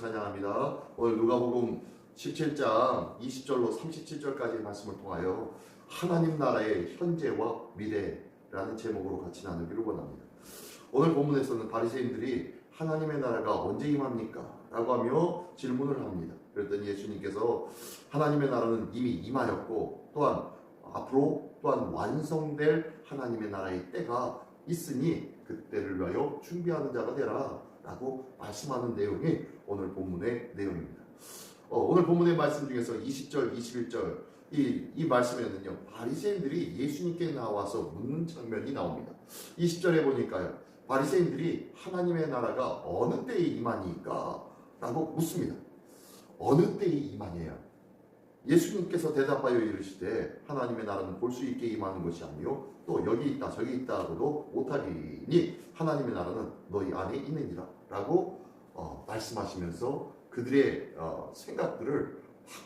찬양합니다. 오늘 누가복음 17장 20절로 37절까지의 말씀을 통하여 하나님 나라의 현재와 미래라는 제목으로 같이 나누기를 원합니다. 오늘 본문에서는 바리새인들이 하나님의 나라가 언제 임합니까? 라고 하며 질문을 합니다. 그랬더니 예수님께서 하나님의 나라는 이미 임하였고 또한 앞으로 또한 완성될 하나님의 나라의 때가 있으니 그때를 위하여 준비하는 자가 되라 라고 말씀하는 내용이 오늘 본문의 내용입니다. 오늘 본문의 말씀 중에서 20절, 21절 이 말씀에는요, 바리새인들이 예수님께 나와서 묻는 장면이 나옵니다. 20절에 보니까요, 바리새인들이 하나님의 나라가 어느 때에 임하니까? 라고 묻습니다. 어느 때에 임하냐요? 예수님께서 대답하여 이르시되 하나님의 나라는 볼 수 있게 임하는 것이 아니요 또 여기 있다 저기 있다 하고도 못하리니 하나님의 나라는 너희 안에 있느니라 라고 말씀하시면서 그들의 생각들을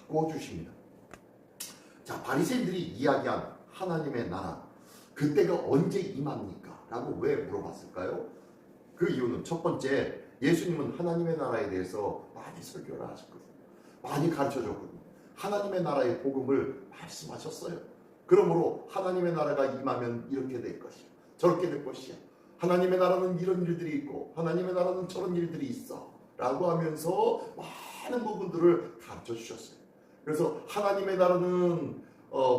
바꿔주십니다. 자, 바리새인들이 이야기한 하나님의 나라, 그때가 언제 임합니까? 라고 왜 물어봤을까요? 그 이유는 첫 번째, 예수님은 하나님의 나라에 대해서 많이 설교를 하셨거든요. 많이 가르쳐줬거든요. 하나님의 나라의 복음을 말씀하셨어요. 그러므로 하나님의 나라가 임하면 이렇게 될 것이야, 저렇게 될 것이야, 하나님의 나라는 이런 일들이 있고 하나님의 나라는 저런 일들이 있어 라고 하면서 많은 부분들을 가르쳐 주셨어요. 그래서 하나님의 나라는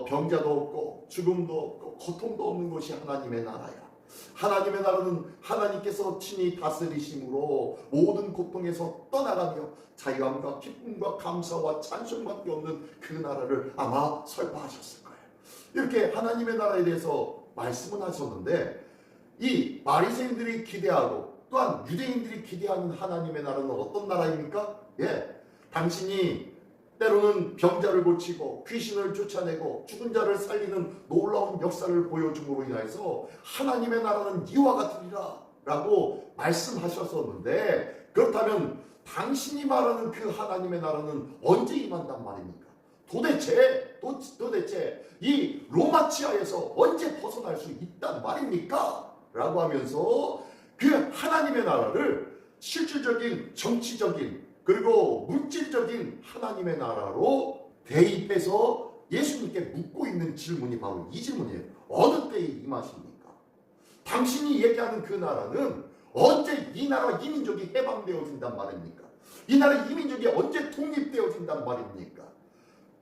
병자도 없고 죽음도 없고 고통도 없는 것이 하나님의 나라야. 하나님의 나라는 하나님께서 친히 다스리심으로 모든 고통에서 떠나가며 자유함과 기쁨과 감사와 찬송밖에 없는 그 나라를 아마 설파하셨을 거예요. 이렇게 하나님의 나라에 대해서 말씀은 하셨는데, 이 바리새인들이 기대하고 또한 유대인들이 기대하는 하나님의 나라는 어떤 나라입니까? 당신이 때로는 병자를 고치고 귀신을 쫓아내고 죽은 자를 살리는 놀라운 역사를 보여줌으로 인해서 하나님의 나라는 이와 같으리라 라고 말씀하셨었는데, 그렇다면 당신이 말하는 그 하나님의 나라는 언제 임한단 말입니까? 도대체 이 로마 치하에서 언제 벗어날 수 있단 말입니까? 라고 하면서 그 하나님의 나라를 실질적인 정치적인 그리고 물질적인 하나님의 나라로 대입해서 예수님께 묻고 있는 질문이 바로 이 질문이에요. 어느 때에 임하십니까? 당신이 얘기하는 그 나라는 언제 이 나라 이 민족이 해방되어진단 말입니까? 이 나라 이 민족이 언제 독립되어진단 말입니까?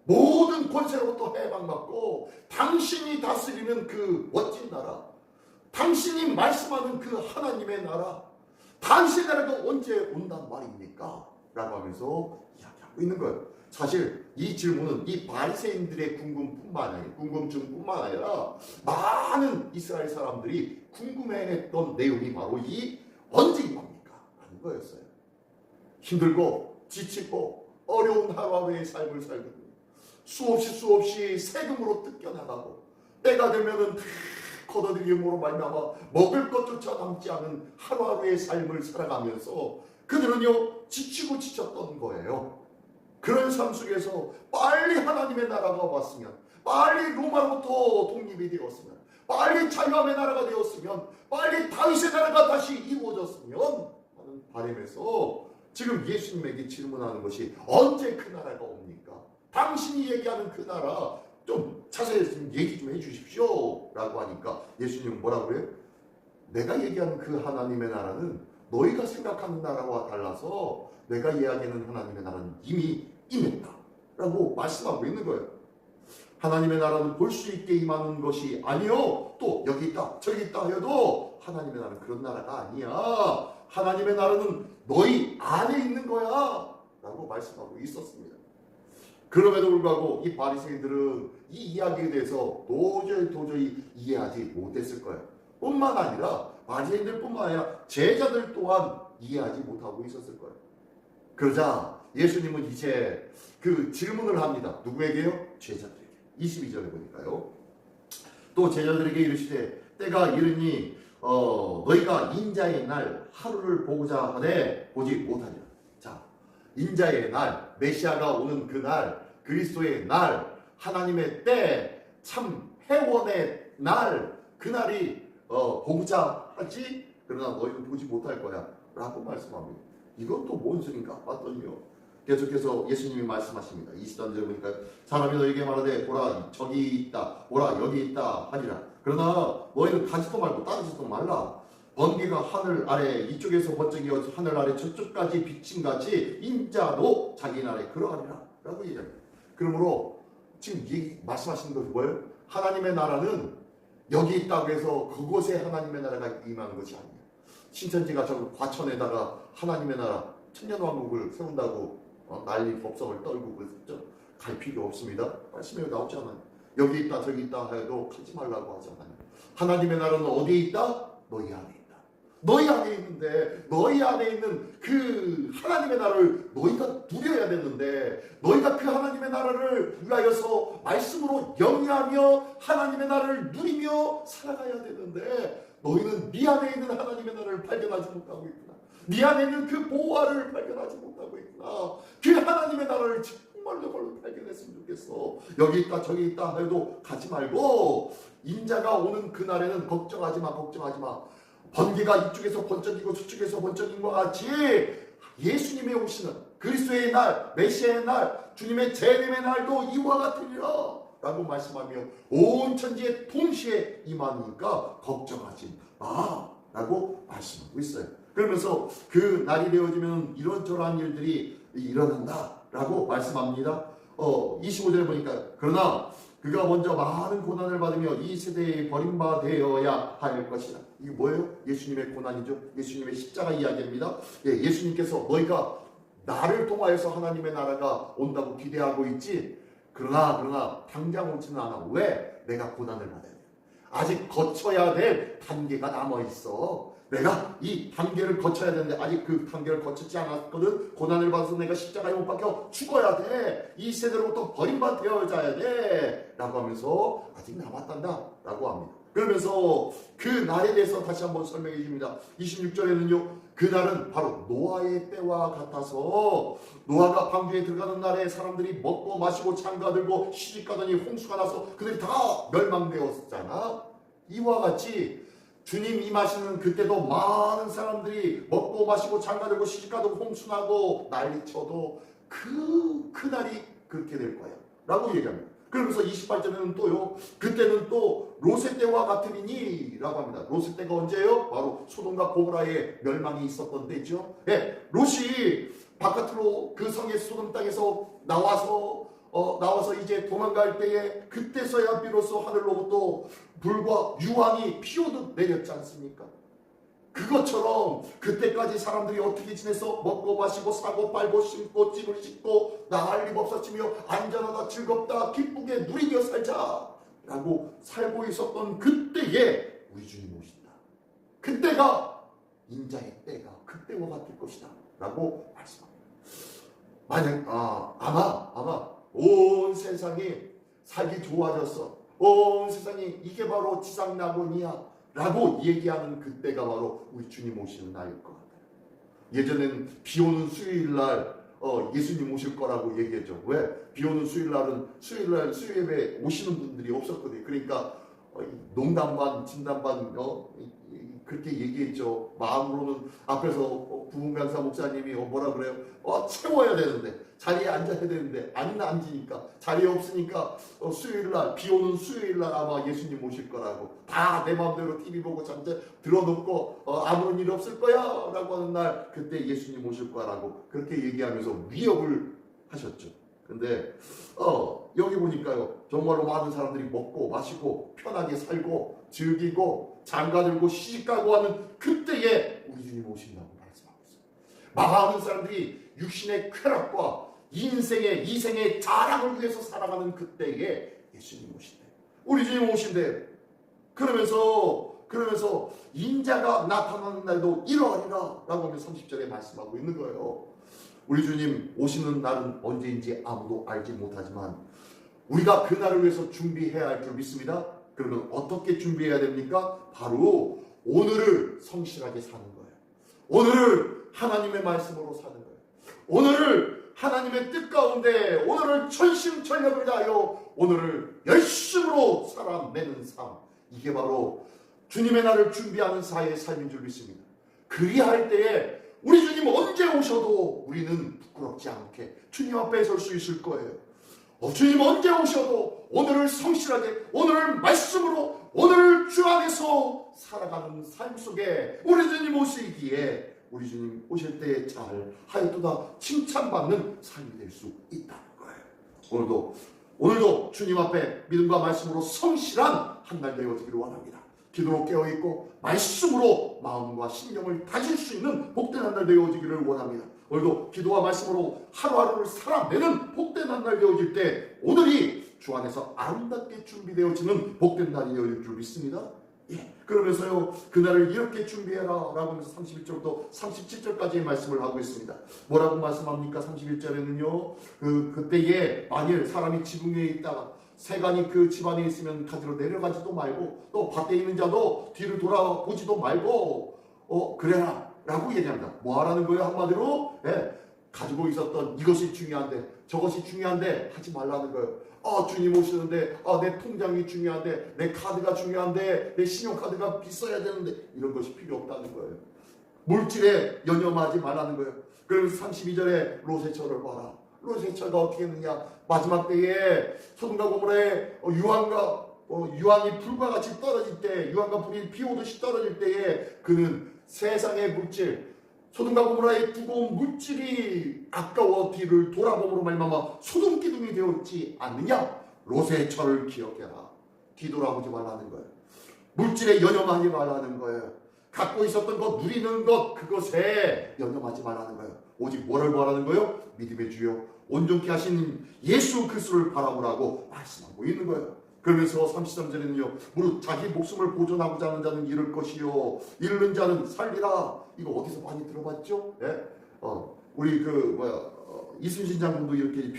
모든 권세로부터 해방받고 당신이 다스리는 그 멋진 나라, 당신이 말씀하는 그 하나님의 나라, 당신의 나라가 언제 온단 말입니까? 라고 하면서 이야기하고 있는 거예요. 사실 이 질문은 이 바리새인들의 궁금증뿐만 아니라 많은 이스라엘 사람들이 궁금해했던 내용이 바로 이 언제 임합니까? 라는 거였어요. 힘들고 지치고 어려운 하루하루의 삶을 살거든요. 수없이 세금으로 뜯겨나가고 때가 되면은 걷어들임으로 말미암아 먹을 것조차 남지 않은 하루하루의 삶을 살아가면서 그들은요 지치고 지쳤던 거예요. 그런 삶 속에서 빨리 하나님의 나라가 왔으면, 빨리 로마로부터 독립이 되었으면, 빨리 자유함의 나라가 되었으면, 빨리 다윗의 나라가 다시 이루어졌으면 하는 바람에서 지금 예수님에게 질문하는 것이 언제 그 나라가 옵니까? 당신이 얘기하는 그 나라 좀 자세히 좀 얘기 좀 해주십시오 라고 하니까 예수님은 뭐라고 그래요? 내가 얘기하는 그 하나님의 나라는 너희가 생각하는 나라와 달라서 내가 이야기하는 하나님의 나라는 이미 임했다 라고 말씀하고 있는 거예요. 하나님의 나라는 볼 수 있게 임하는 것이 아니요 또 여기 있다 저기 있다 해도 하나님의 나라는 그런 나라가 아니야. 하나님의 나라는 너희 안에 있는 거야 라고 말씀하고 있었습니다. 그럼에도 불구하고 이 바리새인들은 이 이야기에 대해서 도저히 이해하지 못했을 거예요. 뿐만 아니라 바리새인들뿐만 아니라 제자들 또한 이해하지 못하고 있었을 거예요. 그러자 예수님은 이제 그 질문을 합니다. 누구에게요? 제자들에게. 22절에 보니까요. 또 제자들에게 이르시되 때가 이르니 너희가 인자의 날 하루를 보고자 하되 보지 못하리라. 자, 인자의 날, 메시아가 오는 그 날, 그리스도의 날, 하나님의 때, 참 회원의 날, 그날이 보고자 하지 그러나 너희는 보지 못할 거야 라고 말씀합니다. 이건 또 뭔 소린가 봤더니요. 계속해서 예수님이 말씀하십니다. 20절에 보니까 사람이 너에게 말하되 보라 저기 있다 보라 여기 있다 하리라. 그러나 너희는 가지도 말고 따르지도 말라. 번개가 하늘 아래 이쪽에서 번쩍이어 하늘 아래 저쪽까지 비친 같이 인자도 자기 나라에 그러하리라 라고 얘기합니다. 그러므로 지금 말씀하시는 것이 뭐예요? 하나님의 나라는 여기 있다고 해서 그곳에 하나님의 나라가 임하는 것이 아니에요. 신천지가 저 과천에다가 하나님의 나라 천년왕국을 세운다고 난리 법석을 떨고 그랬죠. 갈 필요 없습니다. 말씀에 나오지 않아요. 여기 있다 저기 있다 해도 가지 말라고 하지 않아요. 하나님의 나라는 어디에 있다? 너희 안에 있다. 너희 안에 있는데 너희 안에 있는 그 하나님의 나라를 너희가 누려야 되는데 너희가 그 하나님의 나라를 위하여서 말씀으로 영위하며 하나님의 나라를 누리며 살아가야 되는데 너희는 네 안에 있는 하나님의 나라를 발견하지 못하고 있구나. 네 안에 있는 그 보화를 발견하지 못하고 있구나. 그 하나님의 나라를 정말로 발견했으면 좋겠어. 여기 있다 저기 있다 해도 가지 말고 인자가 오는 그날에는 걱정하지 마. 번개가 이쪽에서 번쩍이고 저쪽에서 번쩍인 것 같이 예수님이 오시는 그리스도의 날, 메시아의 날, 주님의 재림의 날도 이와 같으리라 라고 말씀하며 온 천지에 동시에 임하니까 걱정하지 마 라고 말씀하고 있어요. 그러면서 그 날이 되어지면 이런저런 일들이 일어난다 라고 말씀합니다. 25절에 보니까 그러나 그가 먼저 많은 고난을 받으며 이 세대에 버림받아야 할 것이다. 이게 뭐예요? 예수님의 고난이죠. 예수님의 십자가 이야기입니다. 예수님께서 너희가 나를 통하여서 하나님의 나라가 온다고 기대하고 있지. 그러나 당장 오지는 않아. 왜? 내가 고난을 받아야 돼. 아직 거쳐야 될 단계가 남아있어. 내가 이 단계를 거쳐야 되는데 아직 그 단계를 거치지 않았거든. 고난을 받아서 내가 십자가에 못 박혀 죽어야 돼. 이 세대로부터 버림받아야 돼 라고 하면서 아직 남았단다 라고 합니다. 그러면서 그 날에 대해서 다시 한번 설명해 줍니다. 26절에는요 그날은 바로 노아의 때와 같아서 노아가 방주에 들어가는 날에 사람들이 먹고 마시고 장가들고 시집가더니 홍수가 나서 그들이 다 멸망되었잖아. 이와 같이 주님 임하시는 그때도 많은 사람들이 먹고 마시고 장가들고 시집가도 홍수나고 난리쳐도 그날이 그렇게 될 거야 라고 얘기합니다. 그러면서 28절에는 또요 그때는 또 롯의 때와 같으리니 라고 합니다. 롯의 때가 언제예요? 바로 소돔과 고모라의 멸망이 있었던 때죠. 롯이 바깥으로 그 성의 소돔 땅에서 나와서 이제 도망갈 때에 그때서야 비로소 하늘로부터 불과 유황이 피오듯 내렸지 않습니까? 그것처럼 그때까지 사람들이 어떻게 지내서 먹고 마시고 사고 팔고 심고 찜을 씻고 난리 없었으며 안전하다 즐겁다 기쁘게 누리며 살자 라고 살고 있었던 그때에 우리 주님 오신다. 그때가 인자의 때가 그때와 같을 것이다 라고 말씀합니다. 만약 아마 온 세상이 살기 좋아졌어. 온 세상이 이게 바로 지상낙원이야 라고 얘기하는 그때가 바로 우리 주님 오시는 날일 것 같아요. 예전에는 비 오는 수요일날 예수님 오실 거라고 얘기했죠. 왜? 비 오는 수요일날은 수요예배 오시는 분들이 없었거든요. 그러니까 농담 반 진담 반 그렇게 얘기했죠. 마음으로는 앞에서 부흥강사 목사님이 뭐라 그래요? 채워야 되는데 자리에 앉아야 되는데 안 앉으니까 자리에 없으니까 수요일날 비 오는 수요일날 아마 예수님 오실 거라고 다 내 마음대로 TV 보고 잠깐 들어놓고 아무런 일 없을 거야 라고 하는 날 그때 예수님 오실 거라고 그렇게 얘기하면서 위협을 하셨죠. 근데 여기 보니까요 정말로 많은 사람들이 먹고 마시고 편하게 살고 즐기고 장가들고 시집가고 하는 그때에 우리 주님 오신다고 말씀하고 있어요. 많은 사람들이 육신의 쾌락과 이생의 자랑을 위해서 살아가는 그때에 예수님 오신대. 우리 주님 오신대. 그러면서 인자가 나타나는 날도 이러하리라 라고 하면 30절에 말씀하고 있는 거예요. 우리 주님 오시는 날은 언제인지 아무도 알지 못하지만 우리가 그 날을 위해서 준비해야 할 줄 믿습니다. 그러면 어떻게 준비해야 됩니까? 바로 오늘을 성실하게 사는 거예요. 오늘을 하나님의 말씀으로 사는 거예요. 오늘을 하나님의 뜻 가운데 오늘을 전심전력을 다하여 오늘을 열심으로 살아내는 삶, 이게 바로 주님의 날을 준비하는 사회의 삶인 줄 믿습니다. 그리할 때에 우리 주님 언제 오셔도 우리는 부끄럽지 않게 주님 앞에 설 수 있을 거예요. 주님 언제 오셔도 오늘을 성실하게, 오늘을 말씀으로, 오늘을 주 안에서 살아가는 삶 속에 우리 주님 오시기에, 우리 주님 오실 때 잘 하였도다 칭찬받는 삶이 될 수 있다는 거예요. 오늘도 주님 앞에 믿음과 말씀으로 성실한 한 날 되어지기를 원합니다. 기도로 깨어있고 말씀으로 마음과 신경을 다질 수 있는 복된 한 날 되어지기를 원합니다. 오늘도 기도와 말씀으로 하루하루를 살아내는 복된 한 날 되어질 때, 오늘이 주 안에서 아름답게 준비되어지는 복된 날이 되어질 줄 믿습니다. 그러면서요, 그날을 이렇게 준비해라 라고 하면서 31절부터 37절까지의 말씀을 하고 있습니다. 뭐라고 말씀합니까? 31절에는요, 그때에 만일 사람이 지붕 위에 있다가 새간이 그 집안에 있으면 가지러 내려가지도 말고, 또 밭에 있는 자도 뒤를 돌아보지도 말고 그래라 라고 얘기합니다. 뭐 하라는 거예요? 한마디로 가지고 있었던 이것이 중요한데 저것이 중요한데 하지 말라는 거예요. 주님 오시는데 내 통장이 중요한데, 내 카드가 중요한데, 내 신용카드가 비싸야 되는데, 이런 것이 필요 없다는 거예요. 물질에 연연하지 말라는 거예요. 그래서 32절에 롯의 봐라. 롯의 처가 어떻게 했느냐? 마지막 때에 소돔과 고모라의 유황이 불과 같이 떨어질 때, 유황과 불이 비 오듯이 떨어질 때에 그는 세상의 물질, 소돔과 고모라의 두꺼운 물질이 아까워 뒤를 돌아봄으로 말미암아 소돔 기둥이 되었지 않느냐? 롯의 처를 기억해라. 뒤돌아보지 말라는 거예요. 물질에 연연하지 말라는 거예요. 갖고 있었던 것, 누리는 것, 그것에 연연하지 말라는 거예요. 오직 뭐를 바라는 거예요? 믿음의 주요 온전케 하신 예수 그리스도를 바라보라고 말씀하고 있는 거예요. 그러면서 33절에는요, 무릇 자기 목숨을 보존하고자 하는 자는 잃을 것이요 잃는 자는 살리라. 이거 어디서 많이 들어봤죠? 우리 이순신 장군도 이렇게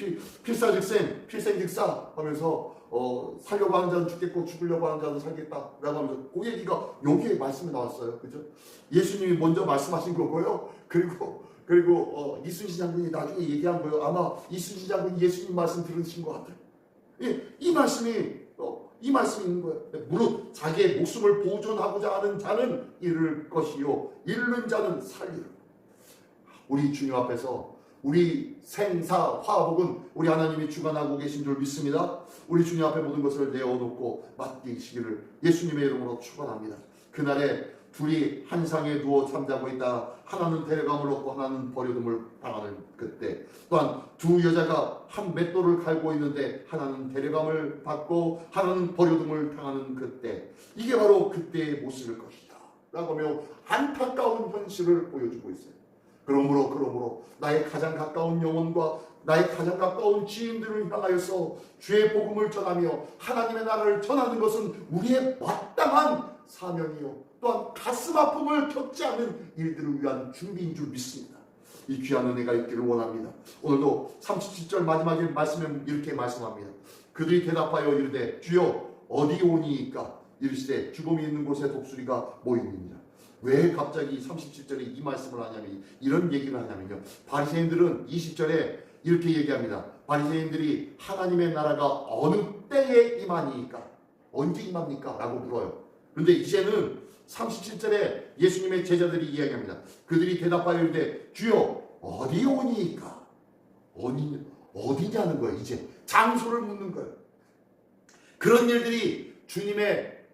필생즉사 하면서 살려고 하는 자는 죽겠고 죽으려고 하는 자는 살겠다 라고 하면서 그 얘기가 여기에 말씀이 나왔어요. 그죠? 예수님이 먼저 말씀하신 거고요. 그리고 이순신 장군이 나중에 얘기한 거예요. 아마 이순신 장군이 예수님 말씀 들으신 것 같아요. 이 말씀이 있는 거예요. 무릇 자기의 목숨을 보존하고자 하는 자는 잃을 것이요 잃는 자는 살리라. 우리 주님 앞에서 우리 생사 화복은 우리 하나님이 주관하고 계신 줄 믿습니다. 우리 주님 앞에 모든 것을 내어놓고 맡기시기를 예수님의 이름으로 축원합니다. 그날에 둘이 한 상에 누워 잠자고 있다 하나는 데려감을 얻고 하나는 버려둠을 당하는 그때, 또한 두 여자가 한 맷돌을 갈고 있는데 하나는 데려감을 받고 하나는 버려둠을 당하는 그때, 이게 바로 그때의 모습일 것이다 라고 하며 안타까운 현실을 보여주고 있어요. 그러므로 나의 가장 가까운 영혼과 나의 가장 가까운 지인들을 향하여서 주의 복음을 전하며 하나님의 나라를 전하는 것은 우리의 마땅한 사명이요 또한 가슴 아픔을 겪지 않는 일들을 위한 준비인 줄 믿습니다. 이 귀한 은혜가 있기를 원합니다. 오늘도 37절 마지막에 말씀에 이렇게 말씀합니다. 그들이 대답하여 이르되 주여 어디 오니이까? 이르시되 죽음이 있는 곳에 독수리가 모이느니라. 왜 갑자기 37절에 이 말씀을 하냐면, 이런 얘기를 하냐면요, 바리새인들은 20절에 이렇게 얘기합니다. 바리새인들이 하나님의 나라가 어느 때에 임하니까, 언제 임합니까? 라고 물어요. 그런데 이제는 37절에 예수님의 제자들이 이야기합니다. 그들이 대답하여 이르되 주여 어디 오니까? 어디냐는 거예요. 이제 장소를 묻는 거예요. 그런 일들이 주님의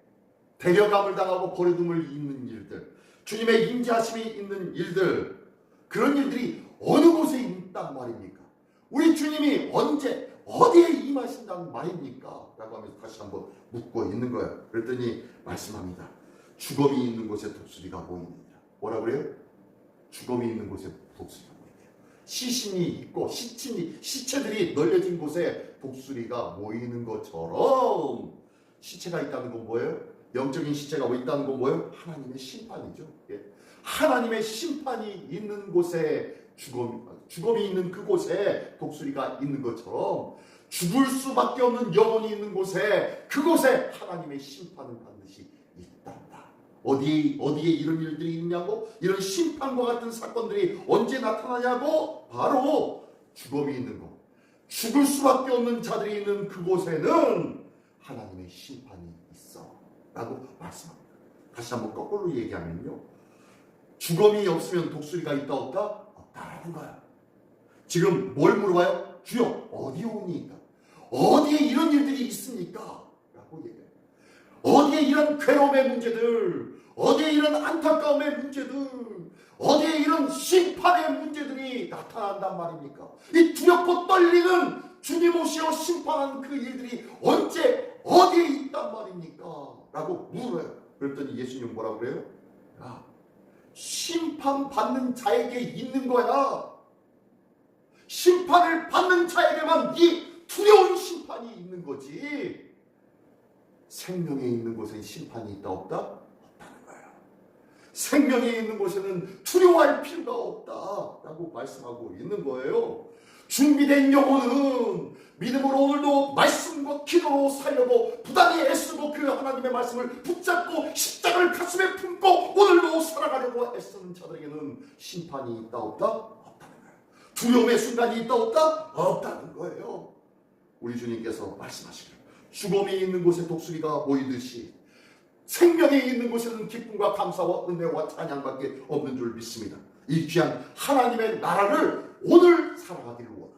데려감을 당하고 버려둠을 입는 일들, 주님의 임재하심이 있는 일들, 그런 일들이 어느 곳에 있단 말입니까? 우리 주님이 언제 어디에 임하신다는 말입니까? 라고 하면서 다시 한번 묻고 있는 거예요. 그랬더니 말씀합니다. 죽음이 있는 곳에 독수리가 모이느니라. 뭐라 그래요? 죽음이 있는 곳에 독수리가 모이느니라. 시신이 있고 시체들이 널려진 곳에 독수리가 모이는 것처럼, 시체가 있다는 건 뭐예요? 영적인 시체가 있다는 건 뭐예요? 하나님의 심판이죠. 하나님의 심판이 있는 곳에 죽음이 있는 그곳에 독수리가 있는 것처럼, 죽을 수밖에 없는 영혼이 있는 곳에, 그곳에 하나님의 심판은 반드시 있단다. 어디에 이런 일들이 있냐고? 이런 심판과 같은 사건들이 언제 나타나냐고? 바로 죽음이 있는 곳, 죽을 수밖에 없는 자들이 있는 그곳에는 하나님의 심판이 있어 라고 말씀합니다. 다시 한번 거꾸로 얘기하면요, 주검이 없으면 독수리가 있다 없다? 없다라는 거야. 지금 뭘 물어봐요? 주여 어디에 오니까? 어디에 이런 일들이 있습니까? 라고 얘기해요. 어디에 이런 괴로움의 문제들, 어디에 이런 안타까움의 문제들, 어디에 이런 심판의 문제들이 나타난단 말입니까? 이 두렵고 떨리는 주님 오시어 심판하는 그 일들이 언제 어디에 있단 말입니까? 라고 물어요. 그랬더니 예수님 뭐라고 그래요? 야, 심판받는 자에게 있는 거야. 심판을 받는 자에게만 이 두려운 심판이 있는 거지. 생명에 있는 곳엔 심판이 있다 없다? 없다는 거야. 생명에 있는 곳에는 두려워할 필요가 없다라고 말씀하고 있는 거예요. 준비된 영혼은 믿음으로 오늘도 말씀과 기도로 살려고 부단히 애쓰고 그 하나님의 말씀을 붙잡고 십자가를 가슴에 품고 오늘도 살아가려고 애쓰는 자들에게는 심판이 있다 없다? 없다는 거예요. 두려움의 순간이 있다 없다? 없다는 거예요. 우리 주님께서 말씀하시기를 죽음이 있는 곳에 독수리가 모이듯이 생명이 있는 곳에는 기쁨과 감사와 은혜와 찬양밖에 없는 줄 믿습니다. 이 귀한 하나님의 나라를 오늘 살아가기를 원합니다.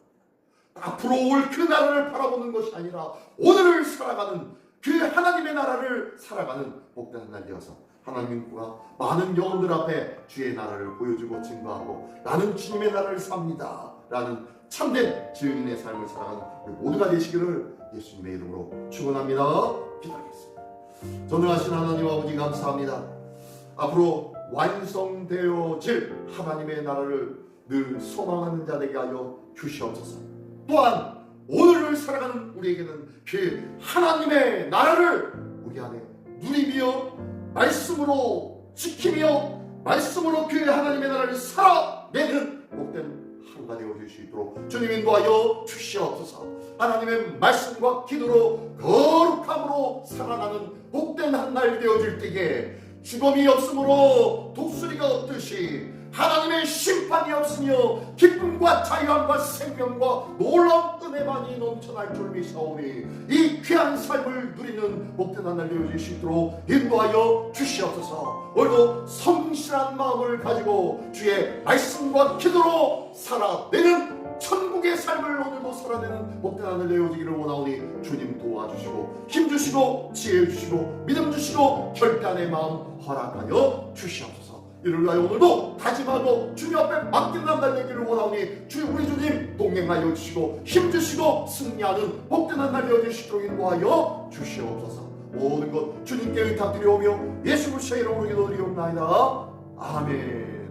앞으로 올 그 나라를 바라보는 것이 아니라 오늘을 살아가는 그 하나님의 나라를 살아가는 복된 날 되어서 하나님과 많은 영혼들 앞에 주의 나라를 보여주고 증거하고 나는 주님의 나라를 삽니다 라는 참된 증인의 삶을 살아가는 우리 모두가 되시기를 예수님의 이름으로 축원합니다. 기도하겠습니다. 전능하신 하나님 아버지 감사합니다. 앞으로 완성되어질 하나님의 나라를 늘 소망하는 자들에게 하여 주시옵소서. 또한 오늘을 살아가는 우리에게는 그 하나님의 나라를 우리 안에 누리며 말씀으로 지키며 말씀으로 그 하나님의 나라를 살아내는 복된 하루가 되어줄 수 있도록 주님 인도하여 주시옵소서. 하나님의 말씀과 기도로 거룩함으로 살아가는 복된 한 날 되어질 때에 죽음이 없으므로 독수리가 없듯이 하나님의 심판이 없으며 기쁨과 자유함과 생명과 놀라운 은혜만이 넘쳐날 줄 믿사오니 이 귀한 삶을 누리는 복된 한 날 되어질 수 있도록 인도하여 주시옵소서. 오늘도 성실한 마음을 가지고 주의 말씀과 기도로 살아내는 천국의 삶을 오늘도 살아내는 복된 한 날 되어지기를 원하오니 주님 도와주시고 힘주시고 지혜주시고 믿음 주시고 결단의 마음 허락하여 주시옵소서. 이를 위하여 오늘도 다짐하고 주님 앞에 맡기는 한 날 되기를 원하오니 우리 주님 동행하여 주시고 힘주시고 승리하는 복된 한 날 되어주시도록 인도하여 주시옵소서. 모든 것 주님께 의탁드리오며 예수 그리스도의 이름으로 기도드리옵나이다. 아멘.